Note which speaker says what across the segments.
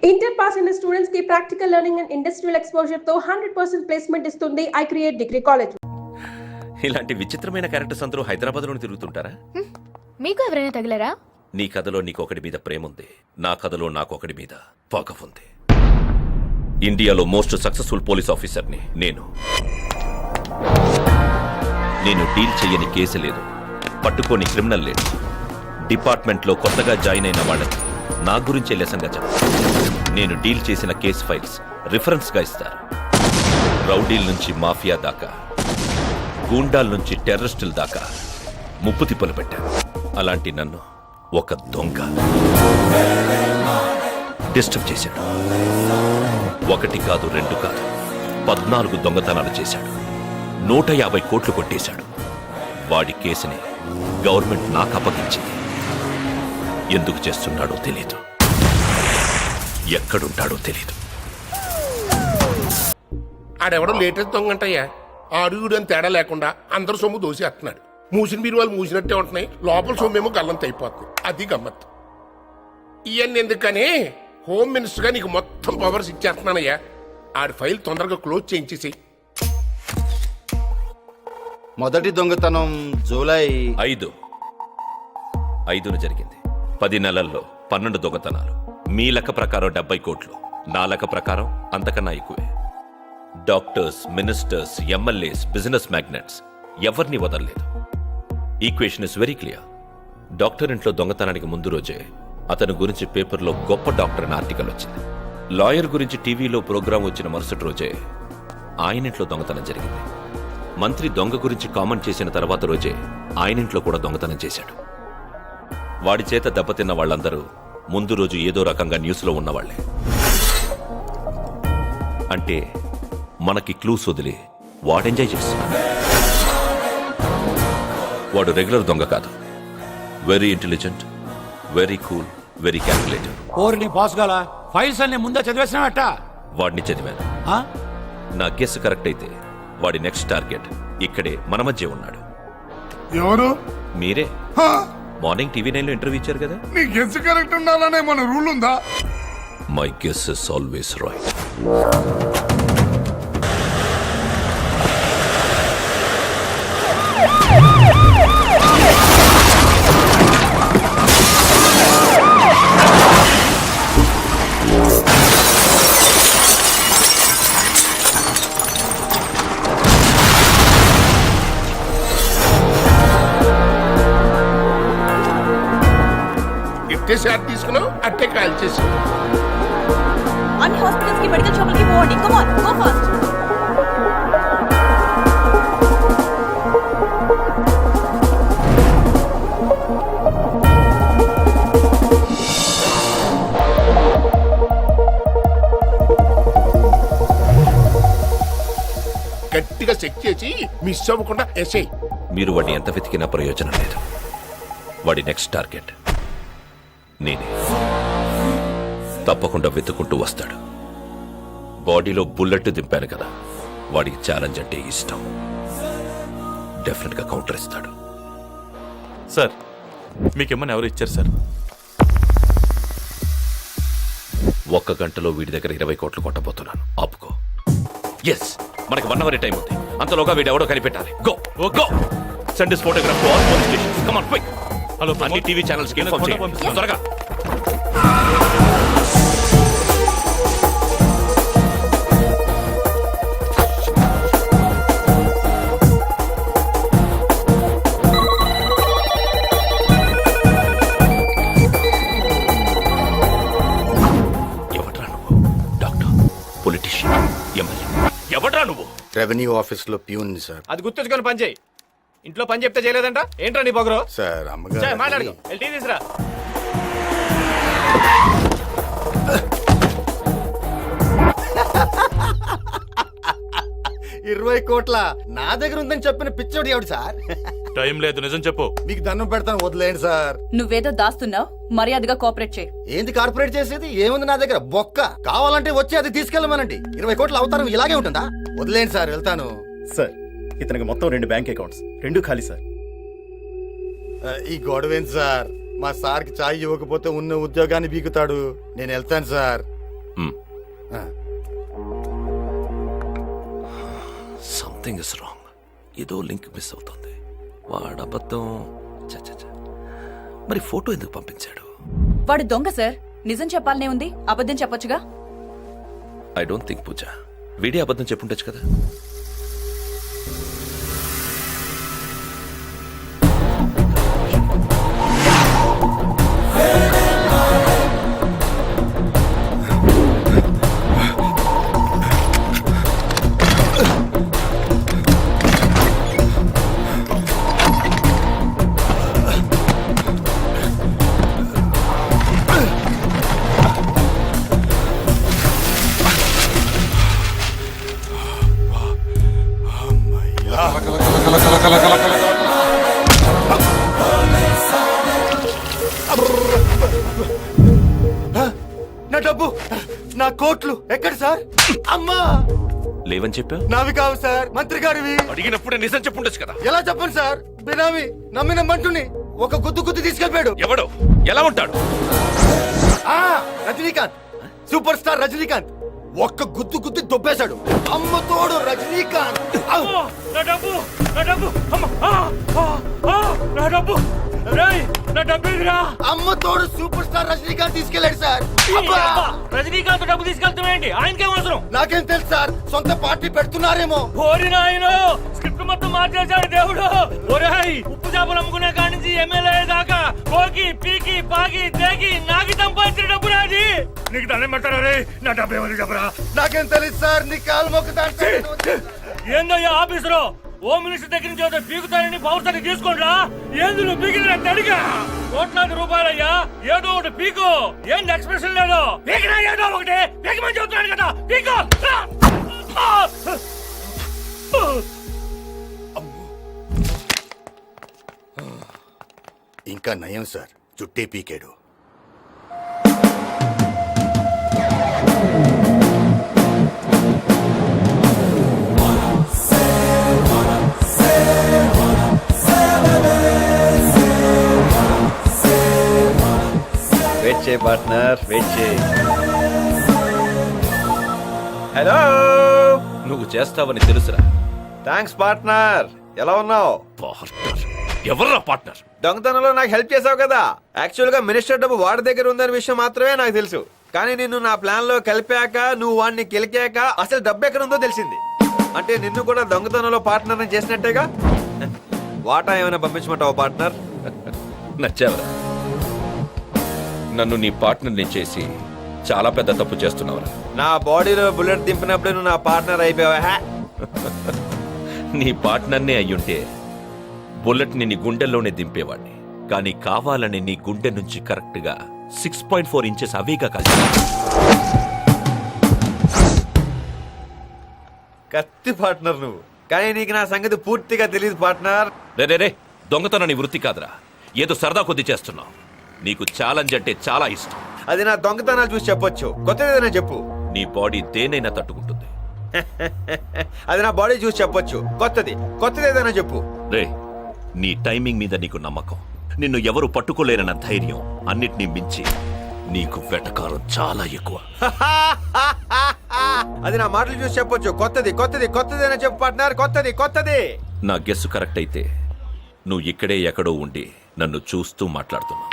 Speaker 1: Inter pass అయిన students కి practical learning and industrial exposure తో 100% ప్లేస్మెంట్ ఇస్తుంది ఐ క్రియేట్ డిగ్రీ కాలేజ్.
Speaker 2: ఇలాంటి విచిత్రమైన క్యారెక్టర్స్ అందరూ హైదరాబాద్ లో తిరుగుతుంటారా?
Speaker 3: మీకు ఎవరైనా తగిలారా?
Speaker 2: నీ కథలో నీకొకటి మీద ప్రేమ ఉంది, నా కథలో నాకొకటి మీద పగ ఉంది. ఇండియాలో మోస్ట్ సక్సెస్ఫుల్ పోలీస్ ఆఫీసర్ని నేను డీల్ చెయ్యని కేసు లేదు, పట్టుకోని క్రిమినల్ లేదు. డిపార్ట్మెంట్లో కొత్తగా జాయిన్ అయిన వాళ్ళకి నా గురించే లెసన్గా చెప్తాను. నేను డీల్ చేసిన కేసు ఫైల్స్ రిఫరెన్స్గా ఇస్తారు. రౌడీల నుంచి మాఫియా దాకా, గూండాల నుంచి టెర్రరిస్టుల దాకా ముప్పు తిప్పలు పెట్టాను. అలాంటి నన్ను ఒక దొంగ డిస్టర్బ్ చేశాడు. ఒకటి కాదు, రెండు కాదు, 14 దొంగతనాలు చేశాడు. 150 కోట్లు కొట్టేశాడు. వాడి కేసుని గవర్నమెంట్ నాకు అప్పగించింది. ఎందుకు చేస్తున్నాడో తెలీదు, ఎక్కడుంటాడో తెలీదు.
Speaker 4: ఆడెవడో లేటెస్ట్ దొంగంటయ్యా. ఆడుగుడు అని తేడా లేకుండా అందరు సొమ్ము దోసేస్తున్నాడు. మూసిన మీరు వాళ్ళు మూసినట్టే ఉంటున్నాయి, లోపల సొమ్మేమో గల్లంత అయిపోతుంది. అది గమ్మత్తు. ఇవన్నీ ఎందుకని హోమ్ మినిస్టర్ గా నీకు మొత్తం పవర్స్ ఇచ్చేస్తున్నానయ్యా. ఆడి ఫైల్ తొందరగా క్లోజ్ చేయించేసి.
Speaker 5: మొదటి దొంగతనం జూలై
Speaker 2: 5న జరిగింది. 10 నెలల్లో 12 దొంగతనాలు. మీ లెక్క ప్రకారం 70 కోట్లు, నా లెక్క ప్రకారం అంతకన్నా ఎక్కువే. Doctors, ministers, MLAs, business magnets ఎవరిని వదలలేదు. Equation is very clear. Doctor ఇంట్లో దొంగతనానికి ముందు రోజే అతని గురించి పేపర్లో గొప్ప డాక్టర్ అని ఆర్టికల్ వచ్చింది. లాయర్ గురించి టీవీలో ప్రోగ్రాం వచ్చిన మరుసటి రోజే ఆయన ఇంట్లో దొంగతనం జరిగింది. మంత్రి దొంగ గురించి కామెంట్ చేసిన తర్వాత రోజే ఆయన ఇంట్లో కూడా దొంగతనం చేశాడు. వాడి చేత దెబ్బతిన్న వాళ్ళందరూ ముందు రోజు ఏదో రకంగా న్యూస్లో ఉన్నవాళ్లే. అంటే మనకి క్లూస్ వదిలి వాడు ఎంజాయ్ చేస్తున్నాడు. వాడు రెగ్యులర్ దొంగ కాదు, very intelligent, very cool, very calculative.
Speaker 6: ఓర్ని బాస్ గాలా ఫైల్స్ అన్ని ముందే చదివేసినావట?
Speaker 2: వాడిని చదివాను. నా గెస్ కరెక్ట్ అయితే వాడి నెక్స్ట్ టార్గెట్ ఇక్కడే మన మధ్య ఉన్నాడు.
Speaker 7: ఎవరు?
Speaker 2: మీరే. మార్నింగ్ టీవీ 9లో ఇంటర్వ్యూ ఇచ్చారు కదా.
Speaker 7: నీ గెస్ కరెక్ట్ ఉండాలనే మన రూల్ ఉందా?
Speaker 2: My guess is always right.
Speaker 4: ఇట్టే షాట్ తీసుకున్నావు, అట్టే కాల్ చేసావు.
Speaker 8: అన్ని హాస్పిటల్స్ కి మెడికల్ షాపులకి పోండి. Come on, go fast.
Speaker 4: గట్టిగా చెక్ చేసి మిస్ అవ్వకుండా ఎస్ఐ.
Speaker 2: మీరు వాడిని ఎంత వెతికినా ప్రయోజనం లేదు. వాడి నెక్స్ట్ టార్గెట్ నేనే. తప్పకుండా వెతుకుంటూ వస్తాడు. బాడీలో బుల్లెట్ దింపాను కదా, వాడికి ఛాలెంజ్ అంటే ఇష్టం. డెఫినెట్ గా కౌంటర్ ఇస్తాడు.
Speaker 9: సార్, మీకేమన్నా ఎవరు ఇచ్చారు సార్?
Speaker 2: 1 గంటలో వీడి దగ్గర 20 కోట్లు కొట్టబోతున్నాను. ఆపుకో. ఎస్, మనకి 1 అవర్ టైం ఉంది. అంతలోగా వీడు ఎవడో కనిపెట్టాలి. Go go, send this photograph to all police stations. Come on quick.
Speaker 9: Hello,
Speaker 2: అన్ని టీవీ ఛానల్స్ కి ఇన్ఫార్మ్ చేయండి త్వరగా. ఎవడ్రా నువ్వు? Doctor, politician, MLA? ఎవడ్రా నువ్వు?
Speaker 5: రెవెన్యూ ఆఫీస్ లో ప్యూన్ సార్.
Speaker 6: అది గుర్తుంచుకొని పని చేయి. ఇంట్లో పని చెప్తే చేయలేదంట ఏంట్రా నీ పొగరు?
Speaker 5: సార్ అమ్మగారు
Speaker 6: మాట్లాడుకో. టీ తీసురా.
Speaker 5: ఇరవై కోట్ల నా దగ్గర ఉందని చెప్పిన పిచ్చోడు ఎవడు సార్?
Speaker 9: టైం లేదు, నిజం చెప్పు.
Speaker 5: మీకు దండం పెడతాను, వదిలేండి సార్.
Speaker 8: నువ్వేదో దాస్తున్నావు, మర్యాదగా కోఆపరేట్ చేయి.
Speaker 5: ఏంది కార్పొరేట్ చేసేది? ఏముంది నా దగ్గర? బొక్క. కావాలంటే వచ్చి అది తీసుకెళ్ళమనండి. 20 కోట్ల అవతారం ఇలాగే ఉంటుందా? వదిలేండి సార్, వెళ్తాను.
Speaker 10: సార్, ఇతనికి మొత్తం 2 బ్యాంక్ అకౌంట్స్, 2 ఖాళీ సార్.
Speaker 5: ఈ గొడవేంటి సార్? మా సార్కి చాయ్ ఇవ్వకపోతే ఉన్న ఉద్యోగాన్ని బీకుతాడు. నేను వెళ్తాను సార్.
Speaker 2: Something is wrong. ఏదో లింక్ మిస్ అవుతుంది. వాడు అబద్ధం. చ్చ, చ్చ, చ్చ. మరి ఫోటో ఎందుకు పంపించాడు?
Speaker 8: వాడు దొంగ సార్. నిజం చెప్పాలనే ఉంది, అబద్ధం చెప్పొచ్చుగా.
Speaker 2: ఐ డోంట్ థింక్ పూజ. వీడే అబద్ధం చెప్పుండొచ్చు కదా.
Speaker 5: నా డబ్బు, నా కోట్లు ఎక్కడ సార్? అమ్మా,
Speaker 2: లేవని చెప్పా.
Speaker 5: నావి కావు సార్, మంత్రి గారివి.
Speaker 2: అడిగినప్పుడే నిజం చెప్పుండొచ్చు కదా.
Speaker 5: ఎలా చెప్పండి సార్? బినామీ నమ్మిన మంటుని ఒక గుద్దు తీసుకెళ్ళిపోయాడు.
Speaker 2: ఎవడో ఎలా ఉంటాడు?
Speaker 5: ఆ, రజనీకాంత్, సూపర్ స్టార్ రజనీకాంత్ ఒక్క గుద్దు దొబ్బేశాడు. అమ్మ తోడు రజనీకాంత్.
Speaker 6: నా డబ్బు, నా డబ్బు, అమ్మ, నా డబ్బు, నా డబ్బు ఎదురా.
Speaker 5: అమ్మ తోడు సూపర్ స్టార్ రజనీకాంత్ తీసుకెళ్ళాడు సార్. అబ్బా!
Speaker 6: రజనీకాంత్ డబ్బు తీసుకెళ్తామేంటి? ఆయనకేం అవసరం?
Speaker 5: నాకేం తెలుసు సార్, సొంత పార్టీ పెడుతున్నారేమో.
Speaker 6: ఓరి నాయనో, స్క్రిప్ట్ మొత్తం మార్చేశాడు దేవుడు. ఒరేయ్, ఉప్పు చేపలు అమ్ముకునే కాడి నుంచి ఎమ్మెల్యే దాకా పోకి పీకి పాకి తేకి నాకి సంపాదించిన డబ్బు నాది. నీకు దండం పెడతారా రే? నా డబ్బు ఏమని చెప్పరా?
Speaker 5: నాకేం తెలుసు సార్, నీ కాలు మొక్కుతాను.
Speaker 6: ఏందయ్యా ఆఫీసులో హోమ్ మినిస్టర్ దగ్గర నుంచి ఏదో పీకుతానని పౌరసాన్ని తీసుకోండా? ఏంది నువ్వు పీకిన అడిగా? కోట్లాది రూపాయలయ్యా, ఏదో ఒకటి పీకు. ఏంది ఎక్స్ప్రెషన్ లేదు? పీకినా ఏదో ఒకటి పీకమని చెబుతున్నాను కదా, పీకు.
Speaker 5: ఇంకా నయం సార్, చుట్టే పీకాడు.
Speaker 10: వెయిట్ చేయి పార్ట్నర్, వెయిట్ చేయి. హలో,
Speaker 2: నువ్వు చేస్తావని తెలుసురా.
Speaker 10: Thanks partner. ఎలా ఉన్నావు?
Speaker 2: పార్ట్నర్? ఎవర్రా పార్ట్నర్?
Speaker 10: దొంగతనంలో నాకు హెల్ప్ చేసావు కదా. యాక్చువల్ గా మినిస్టర్ డబ్బు వాడి దగ్గర ఉందనే విషయం మాత్రమే నాకు తెలుసు. కానీ నిన్ను నా ప్లాన్ లో కలిపాక, నువ్వు వాడిని కెలికాక అసలు డబ్బు ఎక్కడ ఉందో తెలిసింది. అంటే నిన్ను కూడా దొంగతనంలో పార్ట్నర్ చేసినట్టేగా. వాటా ఏమైనా పంపించమంటావా పార్ట్నర్?
Speaker 2: నచ్చావరా? నన్ను నీ పార్ట్నర్ని చేసి చాలా పెద్ద తప్పు చేస్తున్నావురా.
Speaker 10: నా బాడీలో బుల్లెట్ దింపినప్పుడే నువ్వు నా పార్ట్నర్ అయిపోయావా?
Speaker 2: నీ పార్ట్నర్నే అయ్యుంటే బుల్లెట్ ని నీ గుండెల్లోనే దింపేవాడిని. కానీ కావాలని నీ గుండె నుంచి కరెక్ట్ గా 6.4 ఇంచెస్ అవేగా కలిసి.
Speaker 10: కత్తి పార్ట్నర్ నువ్వు, కానీ నీకు నా సంగతి పూర్తిగా తెలియదు పార్ట్నర్.
Speaker 2: రే దొంగతనం నీ వృత్తి కాదురా, ఏదో సరదా కొద్ది చేస్తున్నావు. నీకు ఛాలెంజ్ అంటే చాలా ఇష్టం.
Speaker 10: అది నా దొంగతనాలు చూసి చెప్పొచ్చు. కొత్తదేదైనా చెప్పు.
Speaker 2: నీ బాడీ దేనైనా తట్టుకుంటుంది.
Speaker 10: అది నా బాడీ చూసి చెప్పొచ్చు. కొత్తది ఏదైనా చెప్పు.
Speaker 2: రే, నీ టైమింగ్ మీద నీకు నమ్మకం, నిన్ను ఎవరు పట్టుకోలేరన్న ధైర్యం అన్నిటినీ మించి నీకు వెటకారం చాలా ఎక్కువ.
Speaker 10: అది నా మాటలు చూసి చెప్పొచ్చు. కొత్తదేనా చెప్పు పార్ట్నర్. కొత్తది.
Speaker 2: నా గెస్ కరెక్ట్ అయితే నువ్వు ఇక్కడే ఎక్కడో ఉండి నన్ను చూస్తూ మాట్లాడుతున్నావు.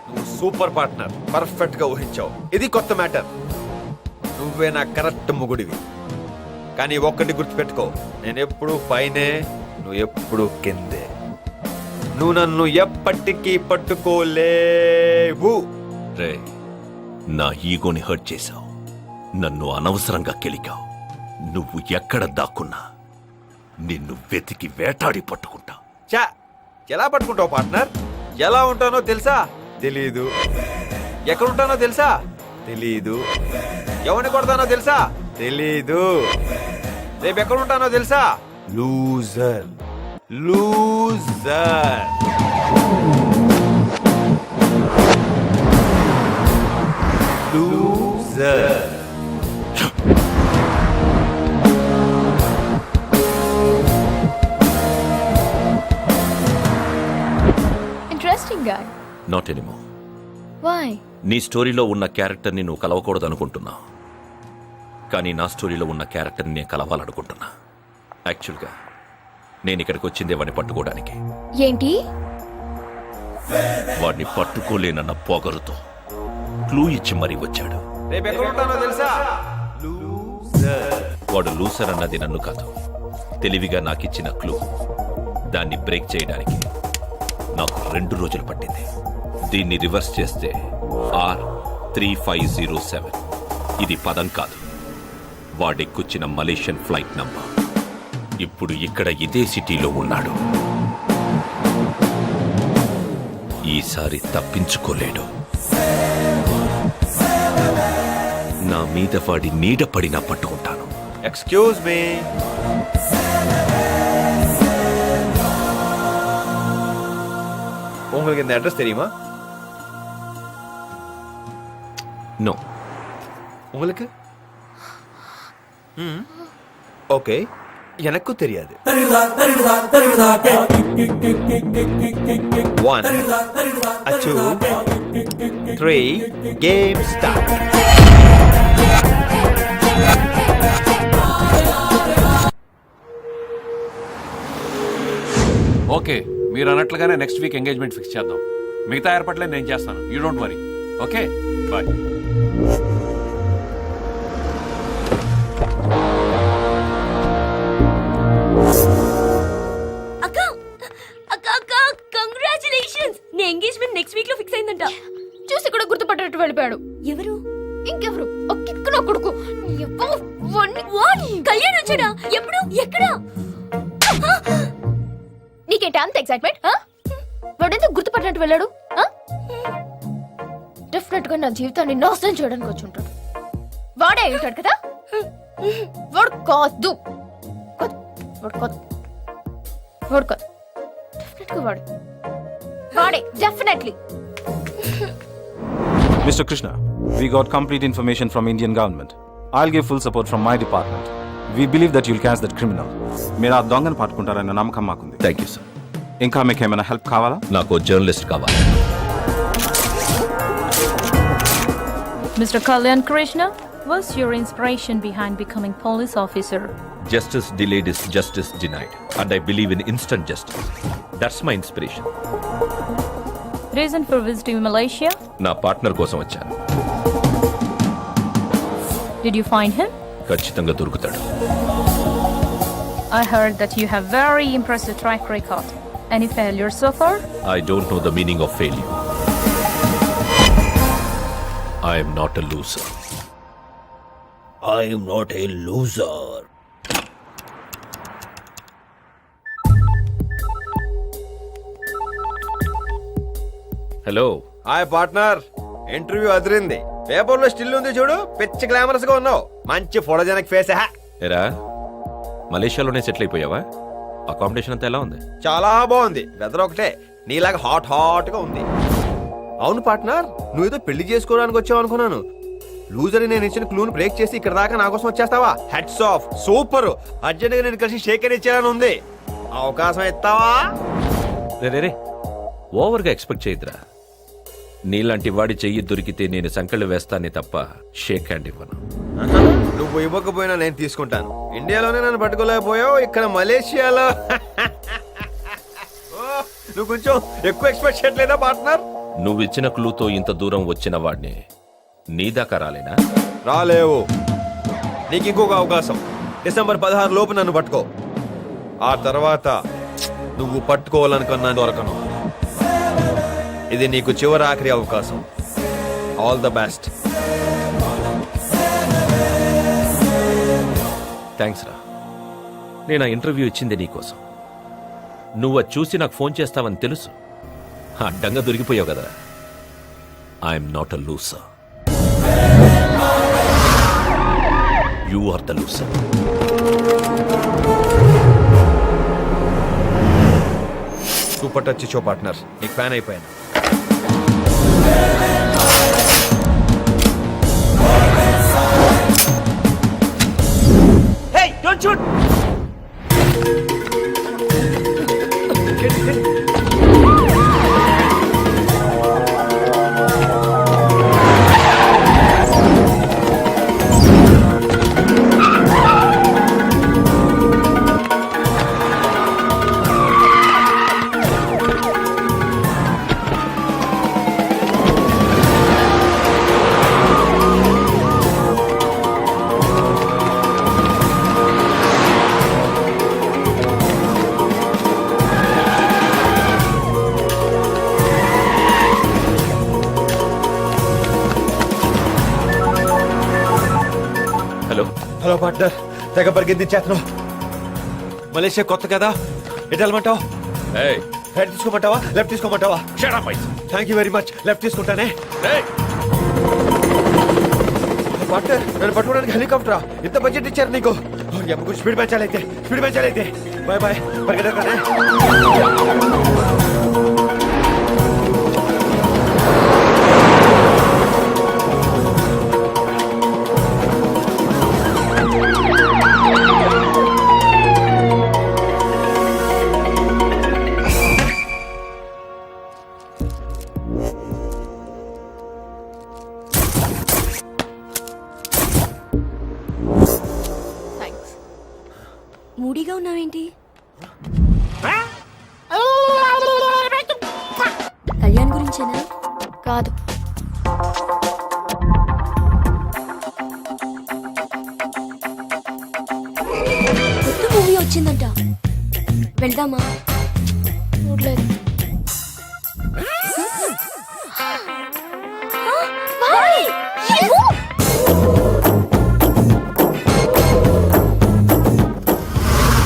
Speaker 10: నువ్వు సూపర్ పార్ట్నర్, పర్ఫెక్ట్ గా ఊహించావు. ఇది కొత్త మ్యాటర్. నువ్వే నా కరెక్ట్ మొగుడివి. కానీ ఒక్కటి గుర్తుపెట్టుకో, నేను ఎప్పుడు పైనే, నువ్వు ఎప్పుడు కిందే. నువ్వు నన్ను ఎప్పటికీ పట్టుకోలేవు.
Speaker 2: రే, నా ఈగోని హర్ట్ చేశావు, నన్ను అనవసరంగా కెలికావు. నువ్వు ఎక్కడ దాక్కున్నా నిన్ను వెతికి వేటాడి పట్టుకుంటా.
Speaker 10: చా, ఎలా పట్టుకుంటావు పార్ట్నర్? ఎలా ఉంటానో తెలుసా? తెలీదు. ఎక్కడుంటానో తెలుసా? తెలీదు. ఎవరిని కొడతానో తెలుసా? తెలీదు. రేపు ఎక్కడుంటానో తెలుసా? Loser.
Speaker 3: Interesting guy.
Speaker 2: Not anymore.
Speaker 3: వాయ్?
Speaker 2: నీ స్టోరీలో ఉన్న క్యారెక్టర్ని నువ్వు కలవకూడదు అనుకుంటున్నావు, కానీ నా స్టోరీలో ఉన్న క్యారెక్టర్ని నేను కలవాలనుకుంటున్నా. యాక్చువల్గా నేను ఇక్కడికి వచ్చిందే వాడిని పట్టుకోవడానికి.
Speaker 3: ఏంటి?
Speaker 2: వాడిని పట్టుకోలేనన్న పొగరుతో క్లూ ఇచ్చి మరీ వచ్చాడు.
Speaker 10: రేపు ఎక్కడ ఉంటానో తెలుసా?
Speaker 2: వాడు లూసర్ అన్నది నన్ను కాదు, తెలివిగా నాకిచ్చిన క్లూ. దాన్ని బ్రేక్ చేయడానికి నాకు 2 రోజులు పట్టింది. దీన్ని రివర్స్ చేస్తే R3507. ఇది పదం కాదు, వాడెక్కొచ్చిన మలేషియన్ ఫ్లైట్ నంబర్. ఇప్పుడు ఇక్కడ ఇదే సిటీలో ఉన్నాడు. ఈసారి తప్పించుకోలేడు. నా మీద వాడి నీడ పడినా పట్టుకుంటాను.
Speaker 10: Excuse me. உங்களுக்கு இந்த அட்ரஸ் தெரியுமா?
Speaker 2: నో.
Speaker 10: உங்களுக்கு? ஓகே, எனக்கும் தெரியாது. 1 2 3 கேம் ஸ்டார்ட்.
Speaker 6: ఓకే, మీరు అన్నట్లుగానే నెక్స్ట్ వీక్ ఎంగేజ్మెంట్ ఫిక్స్ చేద్దాం. మిగతా ఏర్పాట్లే నేను చేస్తాను. You don't worry. Okay, bye.
Speaker 8: అక్క అక్క అక్క కంగ్రాచులేషన్స్. నీ ఎంగేజ్మెంట్ నెక్స్ట్ వీక్ లో ఫిక్స్ అయిందంట.
Speaker 3: చూసి కూడా గుర్తుపట్టేట్టు వెళ్ళిపోయాడు.
Speaker 8: ఎవరు?
Speaker 3: ఇంకెవరు? ఒక కిక్కు నా కొడుకు.
Speaker 8: వాట్? కళ్యాణ్ వచ్చాడా? ఎప్పుడు? ఎక్కడ?
Speaker 3: నీకేంటి అంత ఎక్సైట్మెంట్? వాడెందుకు గుర్తుపట్టినట్టు వెళ్ళాడు? డెఫినెట్ గా నా జీవితాన్ని నాశనం చేయడానికి వచ్చి ఉంటాడు. వాడే ఉంటాడు కదా? వాడు కాదు. వాడు కాదు. వాడు కాదు. డెఫినెట్ గా వాడే. Definitely.
Speaker 11: Mr. Krishna, we got complete information from Indian government. I'll give full support from my department. We believe that you'll catch that criminal. మీరు ఆ దొంగను పట్టుకుంటారన్న నమ్మకం మాకుంది.
Speaker 2: Thank you sir.
Speaker 11: ఇంకా మీకు ఏమైనా హెల్ప్ కావాలా?
Speaker 2: నాకు జర్నలిస్ట్ కావాలి.
Speaker 12: Mr. Kalyan Krishna, what's your inspiration behind becoming police officer?
Speaker 2: Justice delayed is justice denied, and I believe in instant justice. That's my inspiration.
Speaker 12: Reason for visiting Malaysia?
Speaker 2: నా partner కోసం వచ్చాను.
Speaker 12: Did you find him?
Speaker 2: ఖచ్చితంగా దొరుకుతాడు.
Speaker 12: I heard that you have very impressive track record. Any failures so far?
Speaker 2: I don't know the meaning of failure. I am not a loser. I am not a loser. Hello.
Speaker 10: Hi partner. Interview అదిరింది. పేపర్లో still ఉంది చూడు, పిచ్చి glamorous గా ఉన్నావు. మంచి photogenic face.
Speaker 2: ఎరా, మలేషియాలోనే settle అయిపోయావా? Accommodation అంతా ఎలా ఉంది?
Speaker 10: చాలా బాగుంది. వెదర్ ఒకటే నీలాగా హాట్ హాట్ గా ఉంది. అవును పార్ట్నర్, నువ్వు ఏదో పెళ్లి చేసుకోవడానికి వచ్చావు అనుకున్నాను. లూజర్ నేను ఇచ్చిన క్లూని బ్రేక్ చేసి ఇక్కడ దాకా నా కోసం వచ్చేస్తావా? Heads off. సూపర్. అర్జెంట్ గా నేను కలిసి షేక్ అని ఇచ్చేయాలని ఉంది. అవకాశం ఇస్తావా?
Speaker 2: రే, ఓవర్గా ఎక్స్పెక్ట్ చేయదురా. నీలాంటి వాడి చెయ్యి దొరికితే నేను సంకళ్ళు వేస్తానే తప్ప షేక్ హ్యాండ్ ఇవ్వను.
Speaker 10: నువ్వు ఇవ్వకపోయినా నేను తీసుకుంటాను. ఇండియాలోనే నన్ను పట్టుకోలేకపోయావు, ఇక్కడ మలేషియాలో నువ్వు కొంచెం ఎక్కువ ఎక్స్పెక్ట్ చేయట్లేదా పార్ట్నర్?
Speaker 2: నువ్వు ఇచ్చిన క్లూతో ఇంత దూరం వచ్చిన వాడిని నీ దాకా రాలేనా?
Speaker 10: రాలేవు. నీకు ఇంకొక అవకాశం. డిసెంబర్ 16 లోపు నన్ను పట్టుకో. ఆ తర్వాత నువ్వు పట్టుకోవాలనుకున్నా దొరకను. ఇది నీకు చివరి ఆఖరి అవకాశం. All the best.
Speaker 2: థ్యాంక్స్ రా. నేను ఆ ఇంటర్వ్యూ ఇచ్చింది నీకోసం. నువ్వు అది చూసి నాకు ఫోన్ చేస్తావని తెలుసు. అడ్డంగా దొరికిపోయావు కదా. I'm not a loser. You are the loser.
Speaker 10: Super touch ఇచ్చో పార్ట్నర్. నీకు ఫ్యాన్ అయిపోయాను. Hey, don't shoot! Hello partner, తెగ పరిగెత్తించేస్తున్నావు. మలేషియా కొత్త కదా, ఎటు వెళ్ళమంటావు?
Speaker 2: ఏయ్,
Speaker 10: రైట్ తీసుకోమంటావా, లెఫ్ట్ తీసుకోమంటావా?
Speaker 2: shut up, boys.
Speaker 10: Thank you very much. Left తీసుకుంటానే.
Speaker 2: ఏయ్,
Speaker 10: పార్ట్నర్, నన్ను పట్టుకోవడానికి హెలికాప్టరా? ఇంత బడ్జెట్ ఇచ్చారు నీకు? ఎప్పుడు స్పీడ్ పెంచాలైతే, స్పీడ్ పెంచాలైతే. బాయ్ బాయ్, పరిగెత్తనే.
Speaker 3: థ్యాంక్స్.
Speaker 8: మూడీగా ఉన్నావేంటి? కళ్యాణ్ గురించేనా?
Speaker 3: కాదు,
Speaker 8: కొత్త మూవీ వచ్చిందంట, వెళ్దామా?
Speaker 3: చూడలేదు.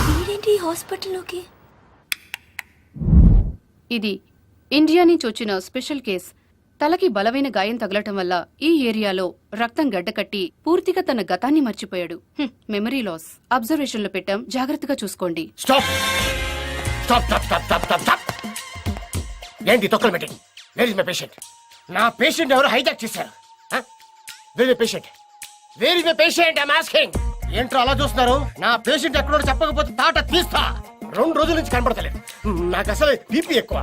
Speaker 8: వీడేంటి హాస్పిటల్లోకి?
Speaker 12: ఇది ఇండియా నుంచి వచ్చిన స్పెషల్ కేస్. తలకి బలమైన గాయం తగలటం వల్ల ఈ ఏరియాలో రక్తం గడ్డకట్టి పూర్తిగా తన గతాన్ని మర్చిపోయాడు. Memory loss. అబ్జర్వేషన్ లో పెట్టాం, జాగ్రత్తగా చూసుకోండి.
Speaker 4: Stop stop stop stop stop stop stop. ఏంటి తొక్కలు meeting? Where is my patient? నా పేషెంట్ ఎవరు హైజాక్ చేశారు? Where my patient? Where is my patient? I am asking. ఏంట్రా అలా చూస్తున్నారు? నా పేషెంట్ ఎక్కడో చెప్పకపోతే తాట తీస్తా. 2 రోజుల నుంచి కనబడతలేదు. నాకు అసలు బీపీ ఎక్కువ.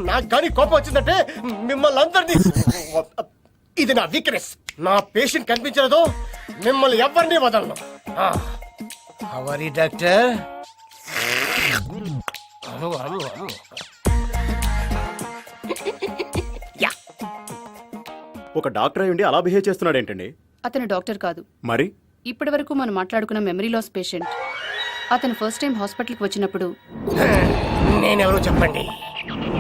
Speaker 4: నాకు కానీ కోపం వచ్చిందంటే మిమ్మల్ని అందరినీ, ఇది నా వీక్నెస్. నా పేషెంట్ కనిపించలేదు, మిమ్మల్ని ఎవరిని వదలను. హవరీ డాక్టర్?
Speaker 11: ఒక డాక్టర్ అయ్యుండి అలా బిహేవ్ చేస్తున్నాడు ఏంటండి?
Speaker 12: అతను డాక్టర్ కాదు.
Speaker 11: మరి
Speaker 12: ఇప్పటి వరకు మనం మాట్లాడుకున్న మెమరీ లాస్ పేషెంట్. అతను ఫస్ట్ టైం హాస్పిటల్కి వచ్చినప్పుడు
Speaker 4: నేనెవరో చెప్పండి.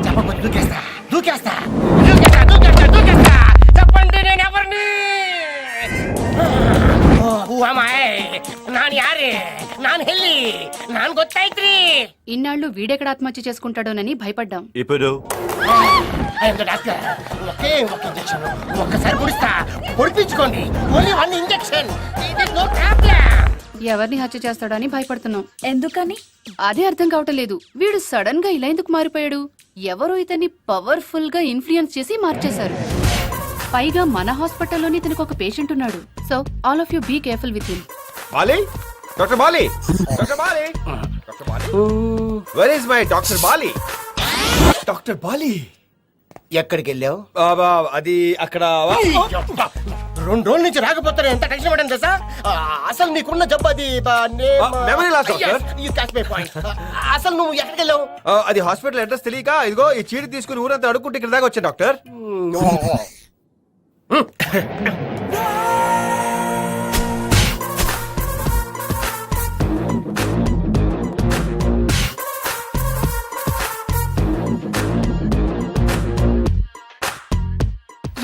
Speaker 4: చెప్పకపోతే దూకేస్తా దూకేస్తా దూకేస్తా దూకేస్తా దూకేస్తా. చెప్పండి నేనెవరిని? నాన్ యారే, నాన్ హెల్లి, నాన్ గొత్తైత్రి.
Speaker 12: ఇన్నాళ్ళు వీడెక్కడ ఆత్మహత్య చేసుకుంటాడోనని భయపడ్డాం.
Speaker 11: ఇప్పుడు
Speaker 4: డాక్టర్, ఒకే ఒక ఇంజక్షన్, ఒక్కసారి పొడిస్తా. పొడిపించుకోండి. Only 1 injection. No problem.
Speaker 12: ఎవరిని హత్య చేస్తాడో అని భయపడుతున్నాం.
Speaker 3: ఎందుకని?
Speaker 12: అదే అర్థం కావటం లేదు. వీడు సడన్ గా ఇలా ఎందుకు మారిపోయాడు? ఎవరో ఇతన్ని పవర్ఫుల్ గా ఇన్ఫ్లుయెన్స్ చేసి మార్చేశారు. పైగా మన హాస్పిటల్లోనే ఇతనికి ఒక పేషెంట్ ఉన్నాడు. So all of you be careful with him.
Speaker 10: Bali, doctor Bali, doctor Bali, doctor Bali. Where is my doctor Bali? Doctor Bali
Speaker 4: ఎక్కడికి వెళ్ళావు?
Speaker 10: అది అక్కడ
Speaker 4: 2 రోజుల నుంచి రాకపోతే ఎంత టెన్షన్ పడ్డాను తెలుసా? అసలు నీకున్న జబ్బు అది
Speaker 10: memory loss, doctor.
Speaker 4: అసలు నువ్వు ఎక్కడికి వెళ్ళావు?
Speaker 10: అది హాస్పిటల్ అడ్రస్ తెలియక ఇదిగో ఈ చీటి తీసుకుని ఊరంతా అడుక్కుంటే ఇక్కడ దాకా వచ్చాను డాక్టర్.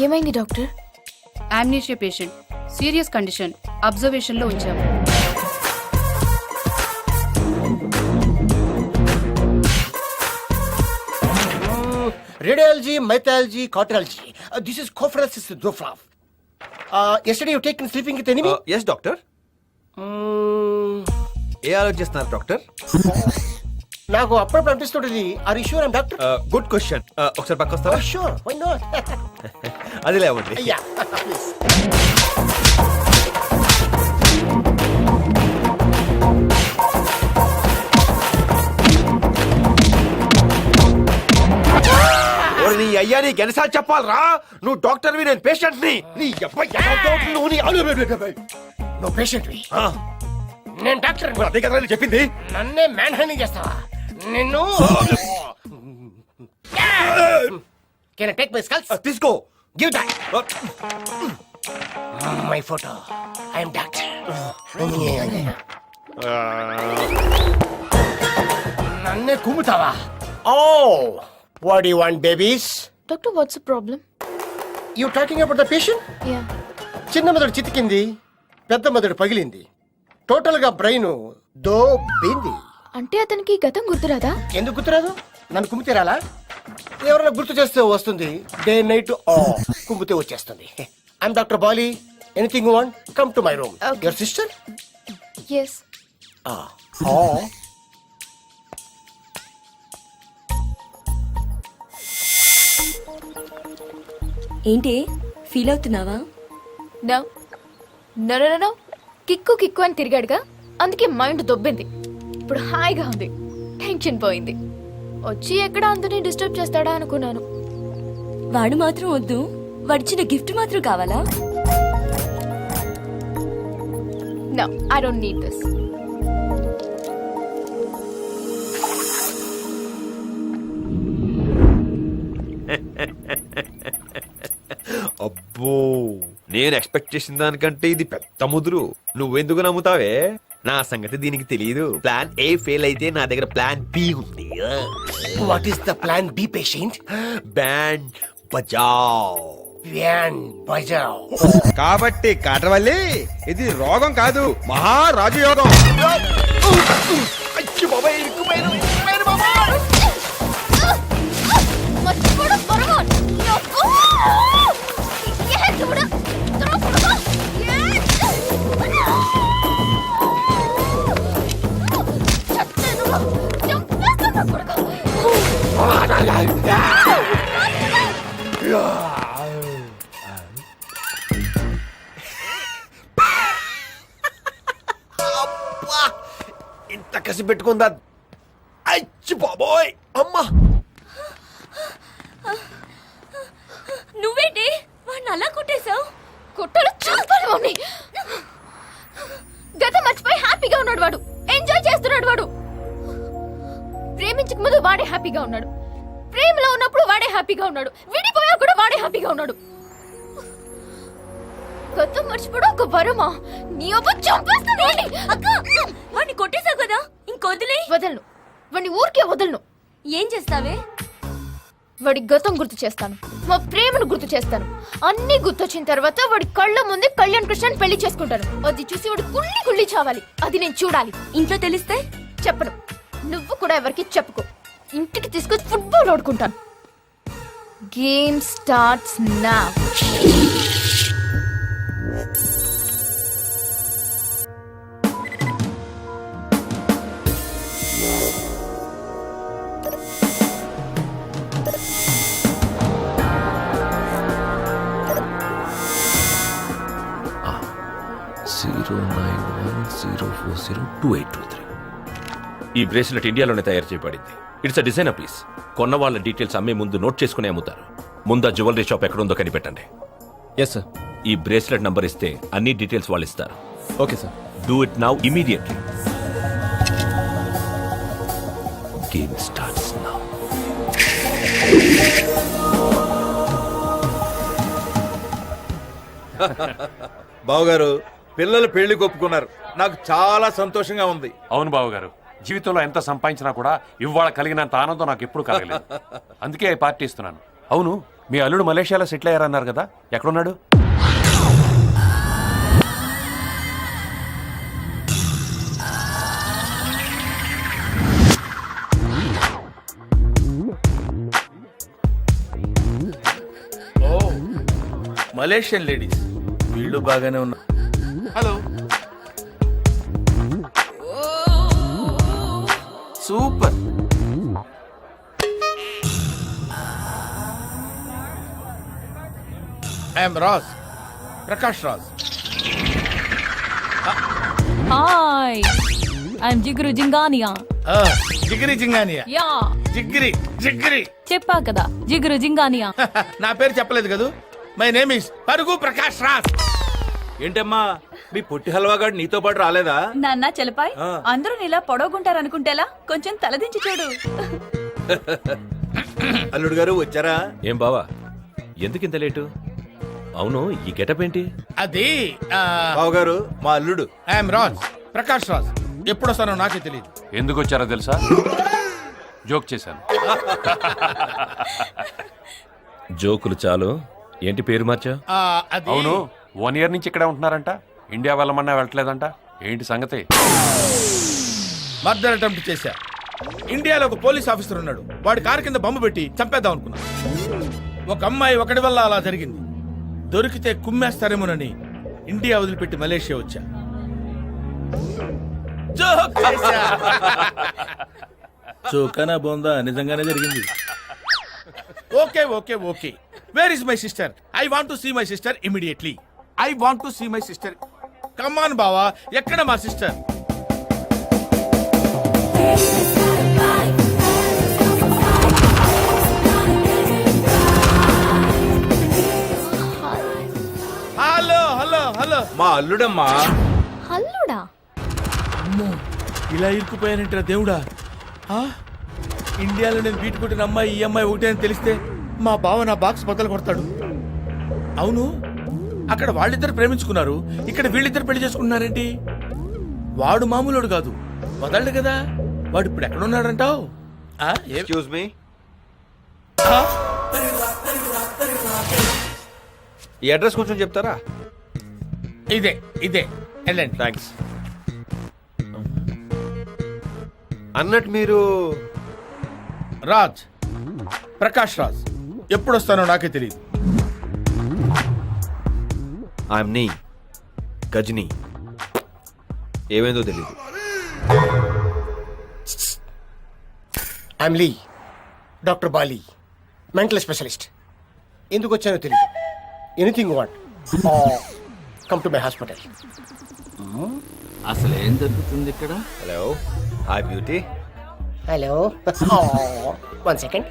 Speaker 3: ఏమైంది doctor?
Speaker 12: Amnesia patient, serious condition. Observation లో ఉంచాము.
Speaker 4: Radiology, mythology, cardiology. This is Copheresis Dufraf. Yesterday you taken sleeping with enemy?
Speaker 10: Yes doctor. ఏ ఆలోచిస్తున్నారు డాక్టర్?
Speaker 4: నాకు అప్పుడప్పుడు అనిపిస్తుంటది. Are you sure I'm doctor?
Speaker 10: Good question. ఒకసారి పక్క వస్తారా?
Speaker 4: Sure, why not?
Speaker 10: అది లేవండి.
Speaker 4: Yeah please.
Speaker 10: నీ అయ్యా నీకు ఎన్నిసార్లు చెప్పాలరా? నువ్వు డాక్టర్వి, నేను పేషెంట్ ని. నీ
Speaker 4: నువ్వు పేషెంట్ వి, నేను డాక్టర్.
Speaker 10: అదే కదా నేను చెప్పింది.
Speaker 4: నన్నే మ్యాన్ హ్యాండింగ్ చేస్తావా? నిన్ను can I take my skulls?
Speaker 10: తీసుకో.
Speaker 4: Give that. My photo. I am doctor. నన్నే కుమ్ముతావా? Oh, what do you want, babies?
Speaker 3: Doctor, what's the problem?
Speaker 4: You talking about the patient?
Speaker 3: Yeah.
Speaker 4: చిన్న మెదడు చితికింది, పెద్ద మెదడు పగిలింది.
Speaker 5: టోటల్ గా బ్రెయిన్ దోబింది.
Speaker 3: అంటే అతనికి గతం గుర్తురాదా?
Speaker 5: ఎందుకు గుర్తురాదు? నన్ను కుమ్మితేరాలా? ఎవరైనా గుర్తు చేస్తే వస్తుంది. డే నైట్ కుమ్మితే వచ్చేస్తుంది. I'm doctor Bali. Anything you want come to my room. Your sister?
Speaker 3: Yes.
Speaker 8: ఏంటి ఫీల్ అవుతున్నావా?
Speaker 3: No no no no. Kick kick అని తిరిగాడుగా, అందుకే మైండ్ దొబ్బింది. ఇప్పుడు హాయిగా ఉంది, టెన్షన్ పోయింది. వచ్చి ఎక్కడ అందరినీ డిస్టర్బ్ చేస్తాడా అనుకున్నాను.
Speaker 8: వాడు మాత్రం వద్దు, వాడిచ్చిన గిఫ్ట్ మాత్రం కావాలా?
Speaker 3: No, I don't need this.
Speaker 10: అబ్బో, నేను ఎక్స్పెక్ట్ చేసిన దానికంటే ఇది పెద్ద ముదురు. నువ్వెందుకు నమ్ముతావే? నా సంగతి దీనికి తెలియదు. ప్లాన్ ఏ ఫెయిల్ అయితే నా దగ్గర ప్లాన్ బి ఉంది.
Speaker 5: What is the plan B patient?
Speaker 10: Band Bajao.
Speaker 5: Band Bajao.
Speaker 10: కాబట్టి కాటవల్లి, ఇది రోగం కాదు, మహారాజయోగం. అచ్చి బాబాయ్, ఇరుక్కుపోయాను. ఇంత కసి పెట్టుకుందా? అచ్చి బాబోయ్, అమ్మా.
Speaker 8: నువ్వేంటి వాడిని అలా కొట్టేశావు?
Speaker 3: కొట్టాలి, చంపాలి మమ్మీ. గతం మర్చిపోయి హ్యాపీగా ఉన్నాడు వాడు. ఎంజాయ్ చేస్తున్నాడు వాడు. ప్రేమించక ముందు వాడే హ్యాపీగా ఉన్నాడు. ప్రేమలో ఉన్నప్పుడు వాడే హ్యాపీగా ఉన్నాడు. విడిపోయా కూడా వాడే హ్యాపీగా ఉన్నాడు. గతం మర్చిపోవడం ఒక వరమా? నీ అబ్బ చంపేస్తాను.
Speaker 8: అక్క, వాడిని కొట్టేశావు కదా, ఇంకొదిలే.
Speaker 3: వదలను, వాడిని ఊరికే వదలను.
Speaker 8: ఏం చేస్తావే?
Speaker 3: వాడి గతం గుర్తు చేస్తాను, మా ప్రేమను గుర్తు చేస్తాను. అన్ని గుర్తొచ్చిన తర్వాత వాడి కళ్ళ ముందే కళ్యాణ్ కృష్ణ పెళ్లి చేసుకుంటాను. అది చూసి వాడు కుళ్ళి కుళ్ళి చావాలి. అది నేను చూడాలి.
Speaker 8: ఇంట్లో తెలిస్తే
Speaker 3: చెప్పను. నువ్వు కూడా ఎవరికి చెప్పుకో. ఇంటికి తీసుకొచ్చి ఫుట్బాల్ ఆడుకుంటాను. Game starts now.
Speaker 2: ఈ బ్రేస్లెట్ ఇండియాలోనే తయారు చేయబడింది. It's a designer piece. కొన్న వాళ్ళ డీటెయిల్స్ అమ్మే ముందు నోట్ చేసుకుని అమ్ముతారు. ముందు ఆ జ్యువెలరీ షాప్ ఎక్కడుందో కనిపెట్టండి.
Speaker 11: Yes sir.
Speaker 2: ఈ బ్రేస్లెట్ నంబర్ ఇస్తే అన్ని డీటెయిల్స్ వాళ్ళు ఇస్తారు.
Speaker 11: Okay sir.
Speaker 2: Do it now immediately. Game starts now.
Speaker 10: బావగారు, పిల్లలు పెళ్లి ఒప్పుకున్నారు. నాకు చాలా సంతోషంగా ఉంది.
Speaker 6: అవును బావగారు, జీవితంలో ఎంత సంపాదించినా కూడా ఇవాళ కలిగినంత ఆనందం నాకు ఎప్పుడు కలగలేదు. అందుకే ఈ పార్టీ ఇస్తున్నాను. అవును, మీ అల్లుడు మలేషియాలో సెటిల్ అయ్యారన్నారు కదా, ఎక్కడున్నాడు?
Speaker 9: మలేషియన్ లేడీస్, వీళ్ళు బాగానే ఉన్నారు. Hello, super.
Speaker 4: I'm Raj, Prakash Raj.
Speaker 8: Hi, I'm జిగురు జింగానియా.
Speaker 4: జిగిరి జింగానియా.
Speaker 8: యా,
Speaker 4: జిగిరి జిగిరి.
Speaker 8: చెప్పా కదా, జిగురు జింగానియా.
Speaker 4: నా పేరు చెప్పలేదు కదూ. మై నేమ్ ఇస్ పరుగు ప్రకాష్ రాజ్.
Speaker 9: ఏంటమ్మా, మీ పొట్టి హల్వాగాడు నీతో పాటు రాలేదా?
Speaker 8: నాన్న చలపాయ్, అందరూ నీలా పొడవుగుంటారనుకుంటేలా, కొంచెం తలదించి చూడు.
Speaker 10: అల్లుడు గారు వచ్చారా?
Speaker 2: ఏం బావా, ఎందుకింత లేటు? అవును, ఈ గెటప్ ఏంటి?
Speaker 4: అది
Speaker 10: బావగారు, మా అల్లుడు.
Speaker 4: ఐఎమ్ రాజ్, ప్రకాష్ రాజ్. ఎప్పుడు వస్తానో నాకే తెలియదు.
Speaker 6: ఎందుకు వచ్చారో తెలుసా? జోక్ చేశాను.
Speaker 2: జోకులు చాలు, ఏంటి పేరు మార్చా?
Speaker 4: అది
Speaker 6: అవును, 1 year నుంచి ఇక్కడే ఉంటున్నారంట. ఇండియా వెళ్ళమన్నా వెళ్ళట్లేదంట. ఏంటి సంగతి?
Speaker 9: మర్డర్ అటెంప్ట్ చేశా. ఇండియాలో ఒక పోలీస్ ఆఫీసర్ ఉన్నాడు. వాడి కారు కింద బొమ్మ పెట్టి చంపేద్దాం అనుకున్నా. ఒక అమ్మాయి ఒకటి వల్ల అలా జరిగింది. దొరికితే కుమ్మేస్తారేమోనని ఇండియా వదిలిపెట్టి మలేషియా వచ్చా. చోకనా బోందా నిజంగానే జరిగింది. Okay okay okay. Where is my sister? I want to see my sister immediately. I want to see my sister. Come on బావా, ఎక్కడ మా సిస్టర్? Hello hello hello.
Speaker 10: మా అల్లుడమ్మా.
Speaker 3: హల్లుడా?
Speaker 9: ఇలా ఇరుక్కుపోయానంటారా దేవుడా? ఆ? ఇండియాలో నేను బీట్ కొట్టిన అమ్మాయి ఈ అమ్మాయి ఒకటే అని తెలిస్తే మా బావ నా బాక్స్ బద్దలు కొడతాడు. అవును, అక్కడ వాళ్ళిద్దరు ప్రేమించుకున్నారు, ఇక్కడ వీళ్ళిద్దరు పెళ్లి చేసుకున్నారేంటి? వాడు మామూలుడు కాదు, వదలడు కదా. వాడు ఇప్పుడు ఎక్కడ ఉన్నాడంటావు?
Speaker 10: Excuse me. ఈ అడ్రస్ కొంచెం చెప్తారా?
Speaker 9: ఇదే ఇదే, వెళ్ళండి.
Speaker 10: థ్యాంక్స్. అన్నట్టు మీరు
Speaker 9: రాజ్, ప్రకాష్ రాజ్. ఎప్పుడు వస్తానో నాకే తెలియదు.
Speaker 10: ఐఎమ్ నీ గజనీ. ఏమైందో తెలియదు.
Speaker 5: ఐఎమ్ లీ, డాక్టర్ బాలీ, మెంటల్ స్పెషలిస్ట్. ఎందుకు వచ్చానో తెలియదు. Anything want come to my hospital.
Speaker 6: అసలు ఏం జరుగుతుంది ఇక్కడ?
Speaker 10: Hello, hi beauty.
Speaker 5: Hello, 1 second.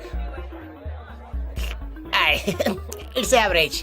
Speaker 5: It's average.